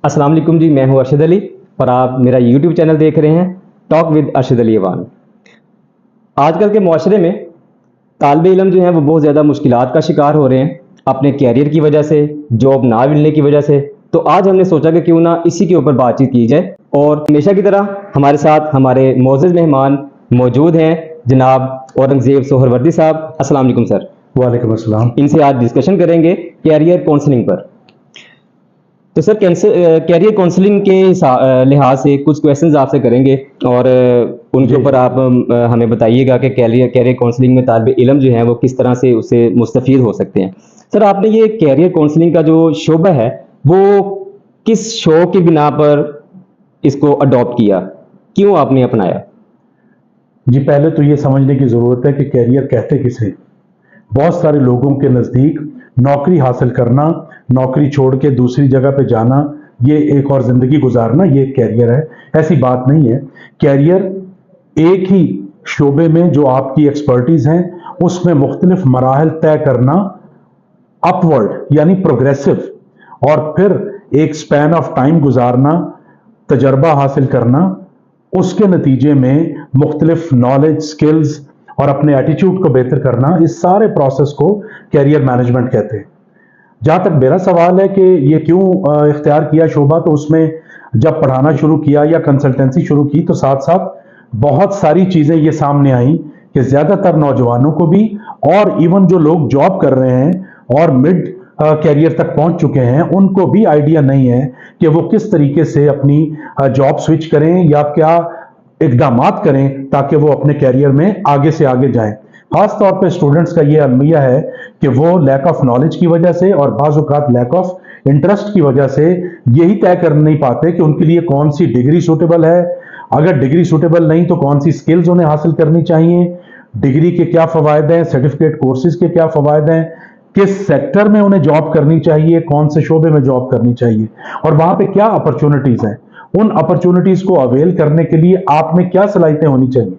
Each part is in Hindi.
अस्सलाम वालेकुम जी, मैं हूं अरशद अली और आप मेरा यूट्यूब चैनल देख रहे हैं टॉक विद अरशद अली अवान। आजकल के माशरे में तालिब इल्म जो हैं वो बहुत ज़्यादा मुश्किलात का शिकार हो रहे हैं अपने कैरियर की वजह से, जॉब ना मिलने की वजह से। तो आज हमने सोचा कि क्यों ना इसी के ऊपर बातचीत की जाए और हमेशा की तरह हमारे साथ हमारे मोअज़्ज़ज़ मेहमान मौजूद हैं जनाब औरंगज़ेब सोहरवर्दी साहब। अस्सलाम वालेकुम सर। वालेकुम अस्सलाम। इनसे आज डिस्कशन करेंगे कैरियर काउंसलिंग पर। तो सर कैरियर काउंसलिंग के लिहाज से कुछ क्वेश्चंस आपसे करेंगे और उनके ऊपर आप हमें बताइएगा कि कैरियर काउंसलिंग में तालिब इल्म जो है वो किस तरह से उससे मुस्तफ़ीद हो सकते हैं। सर, आपने ये कैरियर काउंसलिंग का जो शोबा है वो किस शौक की बिना पर इसको अडॉप्ट किया, क्यों आपने अपनाया? जी, पहले तो ये समझने की ज़रूरत है कि कैरियर कहते किसे। बहुत सारे लोगों के नज़दीक नौकरी हासिल करना, नौकरी छोड़ के दूसरी जगह पे जाना, ये एक और ज़िंदगी गुजारना, ये एक कैरियर है। ऐसी बात नहीं है। कैरियर एक ही शोबे में जो आपकी एक्सपर्टीज़ हैं उसमें मुख्तलिफ मराहल तय करना, अपवर्ड यानी प्रोग्रेसिव, और फिर एक स्पैन ऑफ टाइम गुजारना, तजर्बा हासिल करना, उसके नतीजे में मुख्तलिफ नॉलेज, स्किल्स और अपने एटीट्यूड को बेहतर करना, इस सारे प्रोसेस को कैरियर मैनेजमेंट कहते हैं। जहां तक मेरा सवाल है कि ये क्यों इख्तियार किया शोबा, तो उसमें जब पढ़ाना शुरू किया या कंसल्टेंसी शुरू की तो साथ साथ बहुत सारी चीजें ये सामने आई कि ज्यादातर नौजवानों को भी, और इवन जो लोग जॉब कर रहे हैं और मिड कैरियर तक पहुंच चुके हैं, उनको भी आइडिया नहीं है कि वो किस तरीके से अपनी जॉब स्विच करें या क्या इकदामात करें ताकि वो अपने कैरियर में आगे से आगे जाएं। खास तौर पे स्टूडेंट्स का ये अलमिया है कि वो लैक ऑफ नॉलेज की वजह से और बाज़ औक़ात लैक ऑफ इंटरेस्ट की वजह से यही तय कर नहीं पाते कि उनके लिए कौन सी डिग्री सूटेबल है, अगर डिग्री सूटेबल नहीं तो कौन सी स्किल्स उन्हें हासिल करनी चाहिए, डिग्री के क्या फ़वायद हैं, सर्टिफिकेट कोर्सेज के क्या फ़वायद हैं, किस सेक्टर में उन्हें जॉब करनी चाहिए, कौन से शोबे में जॉब करनी चाहिए और वहां पे क्या अपॉर्चुनिटीज़ हैं। उन अपॉर्चुनिटीज़ को अवेल करने के लिए आप में क्या सलाहियतें होनी चाहिए।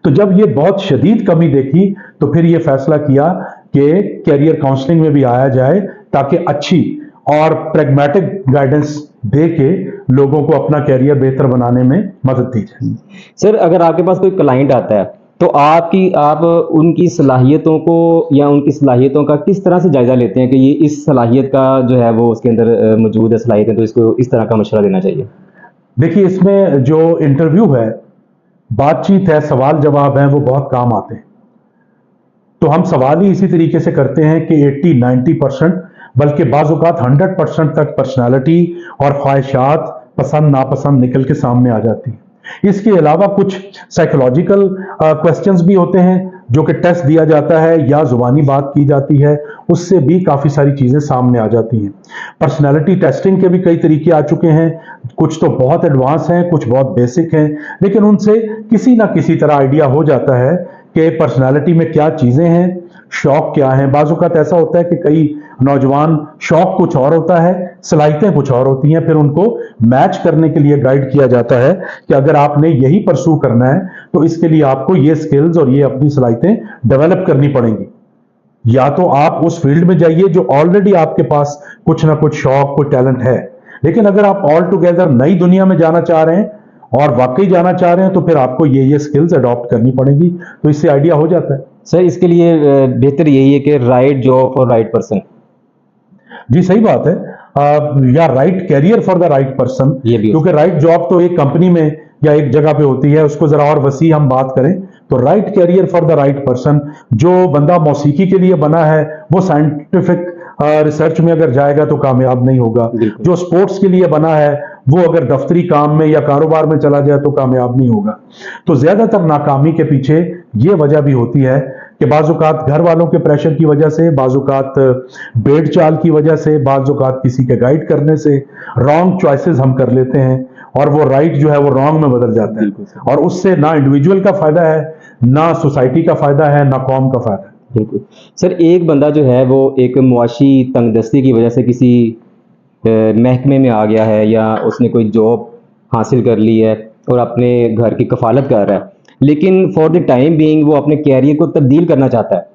तो जब ये बहुत शदीद कमी देखी तो फिर ये फैसला किया कि कैरियर काउंसलिंग में भी आया जाए ताकि अच्छी और प्रैग्मेटिक गाइडेंस दे के लोगों को अपना कैरियर बेहतर बनाने में मदद दी जाए। सर, अगर आपके पास कोई क्लाइंट आता है तो आप उनकी सलाहियतों को या उनकी सलाहियतों का किस तरह से जायज़ा लेते हैं कि ये इस सलाहियत का जो है वो उसके अंदर मौजूद है सलाहियत, तो इसको इस तरह का मशवरा देना चाहिए? देखिए, इसमें जो इंटरव्यू है, बातचीत है, सवाल जवाब है, वो बहुत काम आते हैं। तो हम सवाल ही इसी तरीके से करते हैं कि 80-90% बल्कि बाज़ औक़ात 100% तक पर्सनालिटी और ख्वाहिशात, पसंद नापसंद निकल के सामने आ जाती है। इसके अलावा कुछ साइकोलॉजिकल क्वेश्चंस भी होते हैं जो कि टेस्ट दिया जाता है या जुबानी बात की जाती है, उससे भी काफ़ी सारी चीज़ें सामने आ जाती हैं। पर्सनैलिटी टेस्टिंग के भी कई तरीके आ चुके हैं, कुछ तो बहुत एडवांस हैं, कुछ बहुत बेसिक हैं, लेकिन उनसे किसी ना किसी तरह आइडिया हो जाता है कि पर्सनैलिटी में क्या चीज़ें हैं, शौक क्या है। बाज़ औक़ात ऐसा होता है कि कई नौजवान शौक कुछ और होता है, सलाहियतें कुछ और होती हैं, फिर उनको मैच करने के लिए गाइड किया जाता है कि अगर आपने यही परस्यू करना है तो इसके लिए आपको ये स्किल्स और ये अपनी सलाहियतें डेवलप करनी पड़ेंगी। या तो आप उस फील्ड में जाइए जो ऑलरेडी आपके पास कुछ ना कुछ शौक, कोई टैलेंट है, लेकिन अगर आप ऑल टुगेदर नई दुनिया में जाना चाह रहे हैं और वाकई जाना चाह रहे हैं तो फिर आपको ये स्किल्स अडॉप्ट करनी पड़ेगी। तो इससे आइडिया हो जाता है। सर, इसके लिए बेहतर यही है कि right job for right person. जी, सही बात है। या right career for the right person, क्योंकि राइट जॉब तो एक कंपनी में या एक जगह पे होती है, उसको जरा और वसी हम बात करें तो right career for the right person. जो बंदा मौसीकी के लिए बना है वो साइंटिफिक रिसर्च में अगर जाएगा तो कामयाब नहीं होगा। जो स्पोर्ट्स के लिए बना है वो अगर दफ्तरी काम में या कारोबार में चला जाए तो कामयाब नहीं होगा। तो ज्यादातर नाकामी के पीछे ये वजह भी होती है कि बाज़ औक़ात घर वालों के प्रेशर की वजह से, बाज़ औक़ात भेड़ चाल की वजह से, बाज़ औक़ात किसी के गाइड करने से रॉन्ग चॉइसेस हम कर लेते हैं और वो राइट जो है वो रॉन्ग में बदल जाता है, और उससे ना इंडिविजुअल का फायदा है, ना सोसाइटी का फायदा है, ना कौम का फायदा है। बिल्कुल सर, एक बंदा जो है वो एक मुआशी तंगदस्ती की वजह से किसी महकमे में आ गया है या उसने कोई जॉब हासिल कर ली है और अपने घर की कफालत कर रहा है, लेकिन फॉर द टाइम बीइंग वो अपने कैरियर को तब्दील करना चाहता है,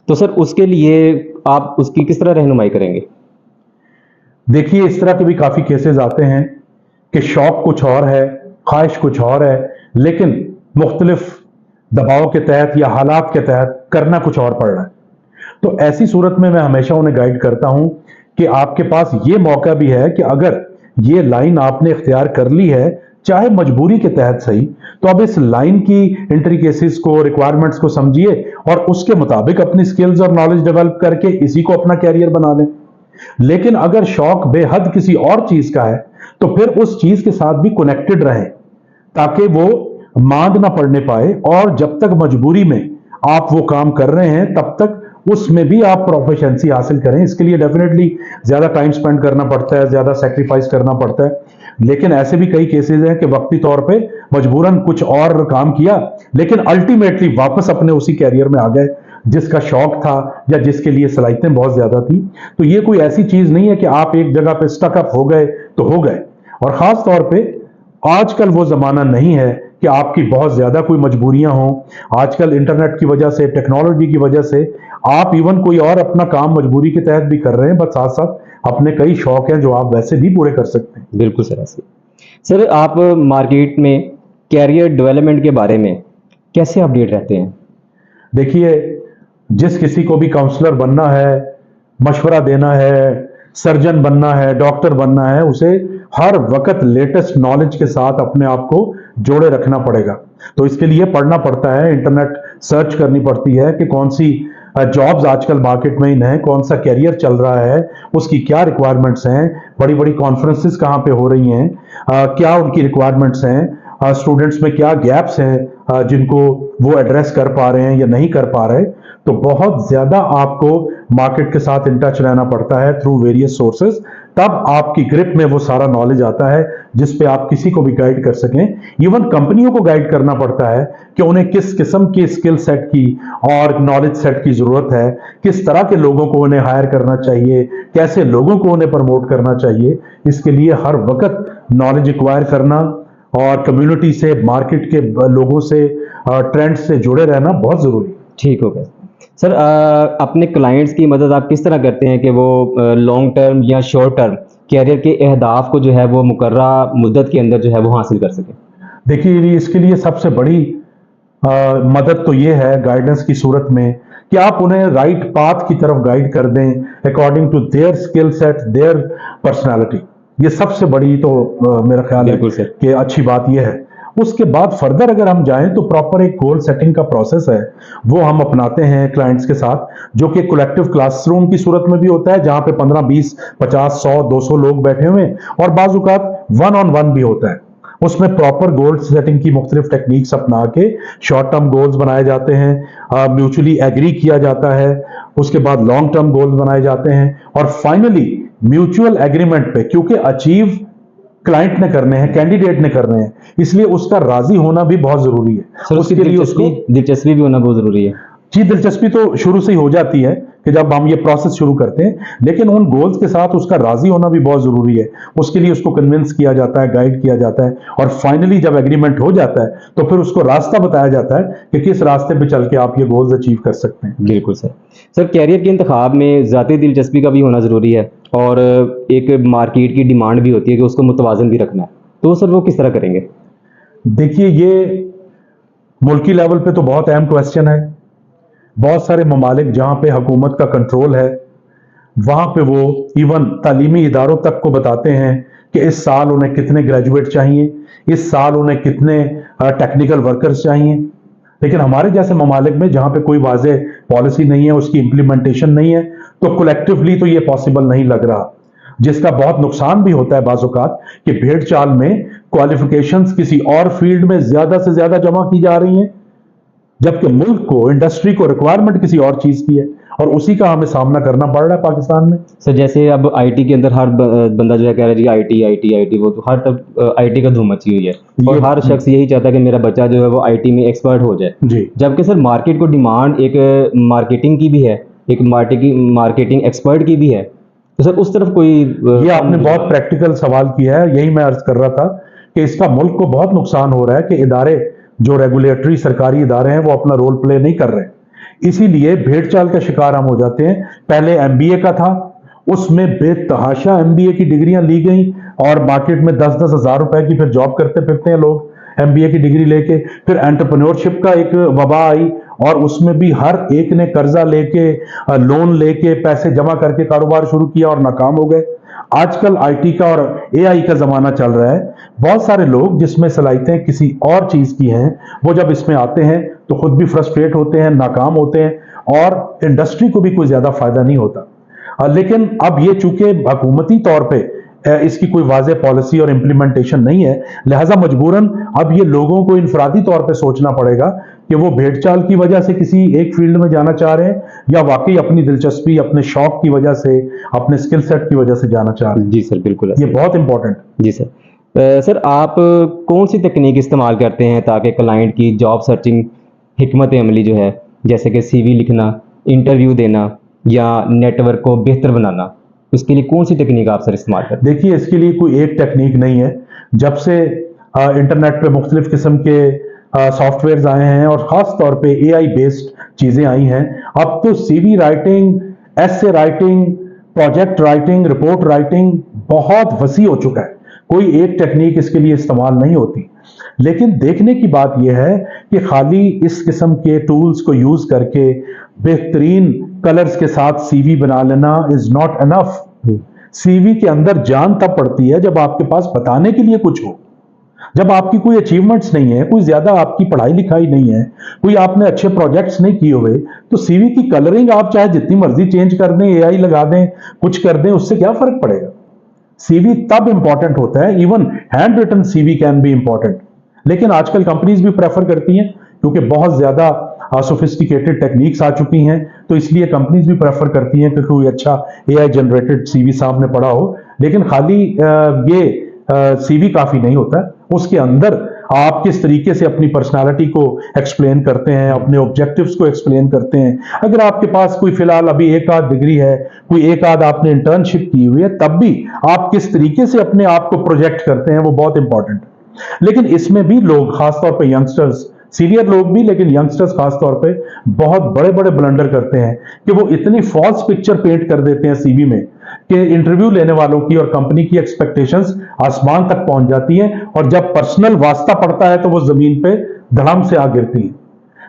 तो सर उसके लिए आप उसकी किस तरह रहनुमाई करेंगे? देखिए, इस तरह के भी काफी केसेस आते हैं कि शौक कुछ और है, ख्वाहिश कुछ और है, लेकिन मुख्तलिफ दबाव के तहत या हालात के तहत करना कुछ और पड़ रहा है। तो ऐसी सूरत में मैं हमेशा उन्हें गाइड करता हूं कि आपके पास ये मौका भी है कि अगर ये लाइन आपने इख्तियार कर ली है, चाहे मजबूरी के तहत सही, तो अब इस लाइन की इंट्रिकेसीज को, रिक्वायरमेंट्स को समझिए और उसके मुताबिक अपनी स्किल्स और नॉलेज डेवलप करके इसी को अपना कैरियर बना लें। लेकिन अगर शौक बेहद किसी और चीज का है, तो फिर उस चीज के साथ भी कनेक्टेड रहें ताकि वो मांद ना पड़ने पाए, और जब तक मजबूरी में आप वो काम कर रहे हैं तब तक उसमें भी आप प्रोफिशिएंसी हासिल करें। इसके लिए डेफिनेटली ज्यादा टाइम स्पेंड करना पड़ता है, ज्यादा सेक्रीफाइस करना पड़ता है, लेकिन ऐसे भी कई केसेस हैं कि वक्ती तौर पे मजबूरन कुछ और काम किया, लेकिन अल्टीमेटली वापस अपने उसी कैरियर में आ गए जिसका शौक था या जिसके लिए सलाहियतें बहुत ज्यादा थी। तो ये कोई ऐसी चीज नहीं है कि आप एक जगह पे स्टक अप हो गए तो हो गए। और खास तौर पे आजकल वो जमाना नहीं है कि आपकी बहुत ज्यादा कोई मजबूरियां हों। आजकल इंटरनेट की वजह से, टेक्नोलॉजी की वजह से आप इवन कोई और अपना काम मजबूरी के तहत भी कर रहे हैं, बस साथ साथ अपने कई शौक हैं जो आप वैसे भी पूरे कर सकते हैं। बिल्कुल सर, ऐसे सर आप मार्केट में कैरियर डेवलपमेंट के बारे में कैसे अपडेट रहते हैं? देखिए, जिस किसी को भी काउंसलर बनना है, मशवरा देना है, सर्जन बनना है, डॉक्टर बनना है, उसे हर वक्त लेटेस्ट नॉलेज के साथ अपने आप को जोड़े रखना पड़ेगा। तो इसके लिए पढ़ना पड़ता है, इंटरनेट सर्च करनी पड़ती है कि कौन सी जॉब्स आजकल मार्केट में इन है, कौन सा कैरियर चल रहा है, उसकी क्या रिक्वायरमेंट्स हैं, बड़ी बड़ी कॉन्फ्रेंसेस कहाँ पे हो रही हैं, क्या उनकी रिक्वायरमेंट्स हैं, स्टूडेंट्स में क्या गैप्स हैं जिनको वो एड्रेस कर पा रहे हैं या नहीं कर पा रहे। तो बहुत ज्यादा आपको मार्केट के साथ इन टच रहना पड़ता है थ्रू वेरियस सोर्सेज, तब आपकी ग्रिप में वो सारा नॉलेज आता है जिस पे आप किसी को भी गाइड कर सकें। इवन कंपनियों को गाइड करना पड़ता है कि उन्हें किस किस्म की स्किल सेट की और नॉलेज सेट की जरूरत है, किस तरह के लोगों को उन्हें हायर करना चाहिए, कैसे लोगों को उन्हें प्रमोट करना चाहिए। इसके लिए हर वक्त नॉलेज एक्वायर करना और कम्युनिटी से, मार्केट के लोगों से, ट्रेंड से जुड़े रहना बहुत जरूरी है। ठीक हो गया सर। अपने क्लाइंट्स की मदद आप किस तरह करते हैं कि वो लॉन्ग टर्म या शॉर्ट टर्म कैरियर के अहदाफ को जो है वो मुकर्रा मुद्दत के अंदर जो है वो हासिल कर सकें? देखिए, इसके लिए सबसे बड़ी मदद तो ये है गाइडेंस की सूरत में कि आप उन्हें राइट पाथ की तरफ गाइड कर दें according to their skill set, their personality. ये सबसे बड़ी तो मेरा ख्याल है कि अच्छी बात यह है। उसके बाद फर्दर अगर हम जाएं तो प्रॉपर एक गोल सेटिंग का प्रोसेस है, वो हम अपनाते हैं क्लाइंट्स के साथ, जो कि कलेक्टिव क्लासरूम की सूरत में भी होता है जहां पे 15, 20, 50, 100, 200 लोग बैठे हुए हैं, और बाजुकात 1-on-1 भी होता है। उसमें प्रॉपर गोल सेटिंग की मुख्तलिफ टेक्निक्स अपना के शॉर्ट टर्म गोल्स बनाए जाते हैं, म्यूचुअली एग्री किया जाता है, उसके बाद लॉन्ग टर्म गोल्स बनाए जाते हैं, और फाइनली म्यूचुअल एग्रीमेंट पे, क्योंकि अचीव क्लाइंट ने करने हैं, कैंडिडेट ने करने हैं, इसलिए उसका राजी होना भी बहुत जरूरी है। सर उसके लिए उसको दिलचस्पी भी होना बहुत जरूरी है। जी, दिलचस्पी तो शुरू से ही हो जाती है कि जब हम ये प्रोसेस शुरू करते हैं, लेकिन उन गोल्स के साथ उसका राजी होना भी बहुत जरूरी है। उसके लिए उसको कन्विंस किया जाता है, गाइड किया जाता है, और फाइनली जब एग्रीमेंट हो जाता है तो फिर उसको रास्ता बताया जाता है कि किस रास्ते पे चल के आप ये गोल्स अचीव कर सकते हैं। बिल्कुल सर। सर कैरियर के इंतखाब में ज़ाती दिलचस्पी का भी होना ज़रूरी है, और एक मार्केट की डिमांड भी होती है कि उसको मुतवाज़न भी रखना है, तो सर वो किस तरह करेंगे? देखिए, ये मुल्की लेवल पे तो बहुत अहम क्वेश्चन है। बहुत सारे ममालिक जहां पे हुकूमत का कंट्रोल है, वहां पे वो इवन तालीमी इदारों तक को बताते हैं कि इस साल उन्हें कितने ग्रेजुएट चाहिए, इस साल उन्हें कितने टेक्निकल वर्कर्स चाहिए। लेकिन हमारे जैसे ममालिक में जहां पे कोई वाज़े पॉलिसी नहीं है, उसकी इंप्लीमेंटेशन नहीं है, तो कलेक्टिवली तो ये पॉसिबल नहीं लग रहा, जिसका बहुत नुकसान भी होता है बाज़-औक़ात कि भेड़ चाल में क्वालिफिकेशंस किसी और फील्ड में ज्यादा से ज्यादा जमा की जा रही हैं, जबकि मुल्क को, इंडस्ट्री को रिक्वायरमेंट किसी और चीज की है, और उसी का हमें सामना करना पड़ रहा है पाकिस्तान में। सर जैसे अब आईटी के अंदर हर बंदा जो है कह रहा है जी आईटी आईटी आईटी, वो तो हर तक आईटी का धूम मची हुई है, और हर शख्स यही चाहता है कि मेरा बच्चा जो है वो आईटी में एक्सपर्ट हो जाए जी। जबकि सर मार्केट को डिमांड एक मार्केटिंग की भी है, एक मार्केटिंग एक्सपर्ट की भी है, तो सर उस तरफ कोई ये आपने बहुत प्रैक्टिकल सवाल किया है। यही मैं अर्ज कर रहा था कि इसका मुल्क को बहुत नुकसान हो रहा है कि इदारे, जो रेगुलेटरी सरकारी इदारे हैं, वो अपना रोल प्ले नहीं कर रहे, इसीलिए भेड़ चाल का शिकार हम हो जाते हैं। पहले एमबीए का था, उसमें बेतहाशा एमबीए की डिग्रियां ली गई और मार्केट में 10-10 हजार रुपए की फिर जॉब करते फिरते हैं लोग एमबीए की डिग्री लेके। फिर एंटरप्रेन्योरशिप का एक वबा आई और उसमें भी हर एक ने कर्जा लेके लोन लेके पैसे जमा करके कारोबार शुरू किया और नाकाम हो गए। आजकल आईटी का और एआई का जमाना चल रहा है। बहुत सारे लोग जिसमें सलाहियतें किसी और चीज की हैं वो जब इसमें आते हैं तो खुद भी फ्रस्ट्रेट होते हैं, नाकाम होते हैं और इंडस्ट्री को भी कोई ज्यादा फायदा नहीं होता। लेकिन अब ये चूंकि हुकूमती तौर पे इसकी कोई वाज़ेह पॉलिसी और इंप्लीमेंटेशन नहीं है, लिहाजा मजबूरन अब ये लोगों को इनफरादी तौर पे सोचना पड़ेगा कि वो भेड़चाल की वजह से किसी एक फील्ड में जाना चाह रहे हैं या वाकई अपनी दिलचस्पी, अपने शौक की वजह से, अपने स्किल सेट की वजह से जाना चाह रहे हैं। जी सर, बिल्कुल ये बहुत इंपॉर्टेंट। जी सर। सर आप कौन सी तकनीक इस्तेमाल करते हैं ताकि क्लाइंट की जॉब सर्चिंग हिकमत अमली जो है, जैसे कि सीवी लिखना, इंटरव्यू देना या नेटवर्क को बेहतर बनाना, उसके लिए कौन सी तकनीक आप सर इस्तेमाल करते हैं? देखिए, इसके लिए कोई एक टेक्निक नहीं है। जब से इंटरनेट पे मुख्तलिफ किस्म के सॉफ्टवेयर आए हैं और खास तौर पे एआई बेस्ड चीजें आई हैं, अब तो CV writing, essay writing, project writing, report writing बहुत वसी हो चुका है। कोई एक टेक्निक इसके लिए इस्तेमाल नहीं होती। लेकिन देखने की बात यह है कि खाली इस किस्म के टूल्स को यूज करके बेहतरीन कलर्स के साथ सीवी बना लेना इज नॉट एनफ। सीवी के अंदर जान तब पड़ती है जब आपके पास बताने के लिए कुछ हो, जब आपकी कोई अचीवमेंट्स नहीं है, कोई ज्यादा आपकी पढ़ाई लिखाई नहीं है, कोई आपने अच्छे प्रोजेक्ट्स नहीं किए हुए, तो सीवी की कलरिंग आप चाहे जितनी मर्जी चेंज कर दें, एआई लगा दें, कुछ कर दें, उससे क्या फर्क पड़ेगा। सीवी तब इंपॉर्टेंट होता है, even hand written CV can be important. लेकिन आजकल कंपनीज भी प्रेफर करती हैं क्योंकि बहुत ज्यादा सोफिस्टिकेटेड टेक्निक्स आ चुकी हैं, तो इसलिए कंपनीज भी प्रेफर करती हैं कि कोई अच्छा एआई जनरेटेड सीवी सामने पड़ा हो। लेकिन खाली ये सीवी काफी नहीं होता, उसके अंदर आप किस तरीके से अपनी पर्सनालिटी को एक्सप्लेन करते हैं, अपने ऑब्जेक्टिव्स को एक्सप्लेन करते हैं। अगर आपके पास कोई फिलहाल अभी एक आध डिग्री है, कोई एक आध आपने इंटर्नशिप की हुई है, तब भी आप किस तरीके से अपने आप को प्रोजेक्ट करते हैं वो बहुत इंपॉर्टेंट है। लेकिन इसमें भी लोग, खासतौर पर यंगस्टर्स, सीनियर लोग भी, लेकिन यंगस्टर्स खासतौर पे बहुत बड़े बड़े ब्लंडर करते हैं कि वो इतनी फॉल्स पिक्चर पेंट कर देते हैं सीवी में कि इंटरव्यू लेने वालों की और कंपनी की एक्सपेक्टेशंस आसमान तक पहुंच जाती हैं और जब पर्सनल वास्ता पड़ता है तो वो जमीन पे धड़ाम से आ गिरती हैं।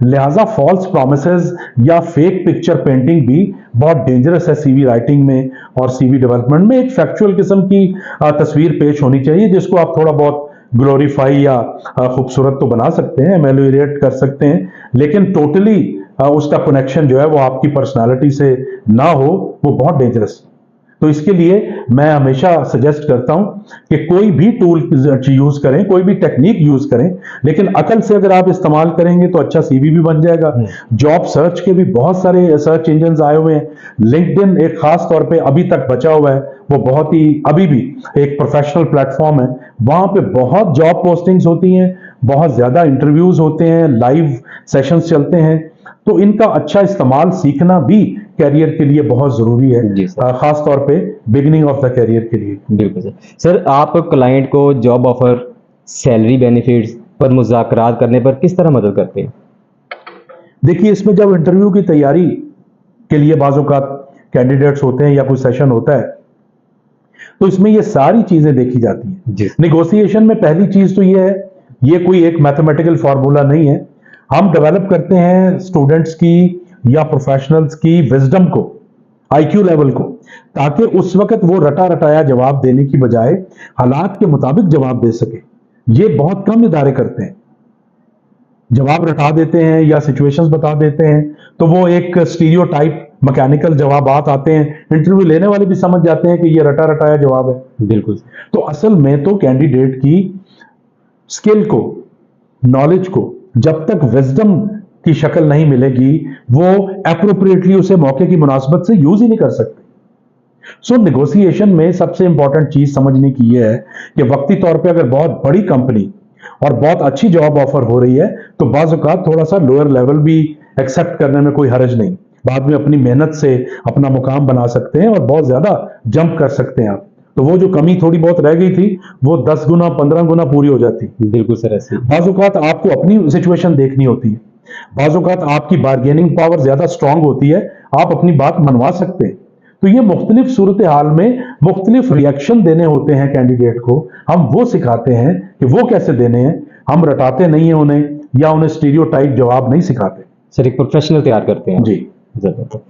लिहाजा फॉल्स प्रॉमिसेस या फेक पिक्चर पेंटिंग भी बहुत डेंजरस है सीवी राइटिंग में और सीवी डेवलपमेंट में। एक फैक्चुअल किस्म की तस्वीर पेश होनी चाहिए जिसको आप थोड़ा बहुत ग्लोरीफाई या खूबसूरत तो बना सकते हैं, एमेलियोरेट कर सकते हैं, लेकिन टोटली उसका कनेक्शन जो है वो आपकी पर्सनालिटी से ना हो, वो बहुत डेंजरस। तो इसके लिए मैं हमेशा सजेस्ट करता हूं कि कोई भी टूल यूज करें, कोई भी टेक्निक यूज करें, लेकिन अकल से अगर आप इस्तेमाल करेंगे तो अच्छा सीवी भी बन जाएगा। जॉब सर्च के भी बहुत सारे सर्च इंजन आए हुए हैं। लिंक्डइन एक खास तौर पे अभी तक बचा हुआ है, वो बहुत ही अभी भी एक प्रोफेशनल प्लेटफॉर्म है। वहां पे बहुत जॉब पोस्टिंग्स होती हैं, बहुत ज्यादा इंटरव्यूज होते हैं, लाइव सेशंस चलते हैं, तो इनका अच्छा इस्तेमाल सीखना भी कैरियर के लिए बहुत जरूरी है, खास तौर पे बिगिनिंग ऑफ द कैरियर के लिए। बिल्कुल सर। सर आप क्लाइंट को जॉब ऑफर, सैलरी, बेनिफिट्स पर मुज़ाकरात करने पर किस तरह मदद करते हैं? देखिए, इसमें जब इंटरव्यू की तैयारी के लिए बाज़ औक़ात कैंडिडेट्स होते हैं या कोई सेशन होता है तो इसमें ये सारी चीजें देखी जाती हैं। निगोशिएशन में पहली चीज तो ये है, ये कोई एक मैथमेटिकल फॉर्मूला नहीं है, हम डेवलप करते हैं स्टूडेंट्स की या प्रोफेशनल्स की विजडम को, आईक्यू लेवल को, ताकि उस वक्त वो रटा रटाया जवाब देने की बजाय हालात के मुताबिक जवाब दे सके। ये बहुत कम इदारे करते हैं, जवाब रटा देते हैं या सिचुएशंस बता देते हैं तो वो एक स्टीरियोटाइप मैकेनिकल जवाबात आते हैं, इंटरव्यू लेने वाले भी समझ जाते हैं कि ये रटा रटाया जवाब है। बिल्कुल। तो असल में तो कैंडिडेट की स्किल को, नॉलेज को जब तक विजडम की शक्ल नहीं मिलेगी वो एप्रोप्रिएटली उसे मौके की मुनासबत से यूज ही नहीं कर सकते। सो निगोशिएशन में सबसे इंपॉर्टेंट चीज समझने की यह है कि वक्ती तौर पे अगर बहुत बड़ी कंपनी और बहुत अच्छी जॉब ऑफर हो रही है तो बाज़ औक़ात थोड़ा सा लोअर लेवल भी एक्सेप्ट करने में कोई हर्ज नहीं, बाद में अपनी मेहनत से अपना मुकाम बना सकते हैं और बहुत ज्यादा जंप कर सकते हैं आप। तो वो जो कमी थोड़ी बहुत रह गई थी वो 10 गुना 15 गुना पूरी हो जाती। बिल्कुल सर। ऐसे बाज़ औक़ात आपको अपनी सिचुएशन देखनी होती है, बाज़ औक़ात आपकी बार्गेनिंग पावर ज्यादा स्ट्रांग होती है, आप अपनी बात मनवा सकते हैं। तो ये मुख्तलिफ सूरत हाल में मुख्तलिफ रिएक्शन देने होते हैं कैंडिडेट को, हम वो सिखाते हैं कि वो कैसे देने हैं। हम रटाते नहीं हैं उन्हें या उन्हें स्टीरियोटाइप जवाब नहीं सिखाते। सर एक प्रोफेशनल तैयार करते हैं जी। जरूर।